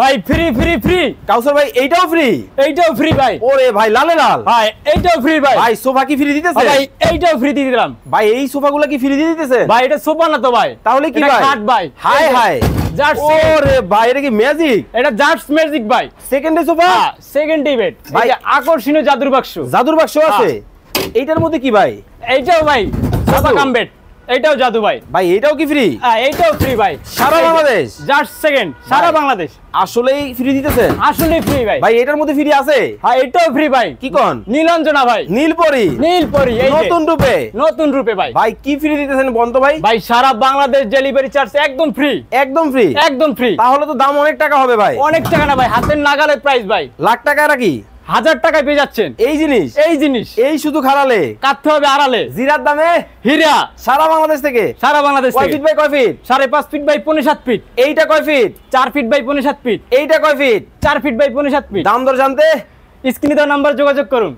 ভাই free free free কাউসার ভাই এইটাও ফ্রি? এইটাও ফ্রি ভাই। ওরে ভাই লালে লাল ভাই এইটাও ফ্রি ভাই। ভাই সোফা কি ফ্রি দিতেছে? ভাই এইটাও ফ্রি দিয়ে দিলাম ভাই এই সোফাগুলো কি ফ্রি দিয়ে দিতেছে? ভাই। এটা সোফা না তো ভাই, তাহলে কি এটা ভাই? খাট ভাই। হাই হাই জাস্ট ওরে ভাই এটা কি ম্যাজিক? এটা জাস্ট ম্যাজিক ভাই। সেকেন্ডে সোফা? সেকেন্ড বেড ভাই। ভাই। আকর্ষণীয় জাদুর বাক্স। জাদুর বাক্স আছে? এইটার মধ্যে কি ভাই? এইটাও ভাই সোফা কাম বেড। এইটাও জাদু ভাই। ভাই এটাও কি ফ্রি? এইটাও ফ্রি ভাই। সারা বাংলাদেশ? জাস্ট সেকেন্ড সারা ভাই। বাংলাদেশ। আসলেই ফ্রি দিতেছে? আসলে ফ্রি ভাই। ভাই এটার মধ্যে ফ্রি আছে? হ্যাঁ এটাও ফ্রি ভাই। কি কোন? নীলাঞ্জনা ভাই। নীলপরি? নীলপরি এই যে। নতুন রূপে? নতুন রূপে ভাই। ভাই কি ফ্রি দিতেছেন বন্ধ ভাই? ভাই সারা বাংলাদেশ ডেলিভারি চার্জ একদম ফ্রি। একদম ফ্রি? একদম ফ্রি। তাহলে তো দাম অনেক টাকা হবে ভাই। অনেক টাকা না ভাই, হাতের নাগালের প্রাইস ভাই। লাখ টাকা নাকি? 1000 টাকায় পেয়ে যাচ্ছেন এই জিনিস? এই জিনিস। এই শুধু খাড়ালে কাটতে হবে আড়ালে। জিরার দামে হীরা সারা বাংলাদেশ থেকে? সারা বাংলাদেশ কয় থেকে। ফিট বাই কয় ফিট? 5.5 feet by 5.7 feet. এইটা কয় ফিট? 4 fit by 5.7 feet. এইটা কয় ফিট? 4 fit by 5.7 fit. দাম দর জানতে স্ক্রিনে দেওয়া নাম্বার যোগাযোগ করুন।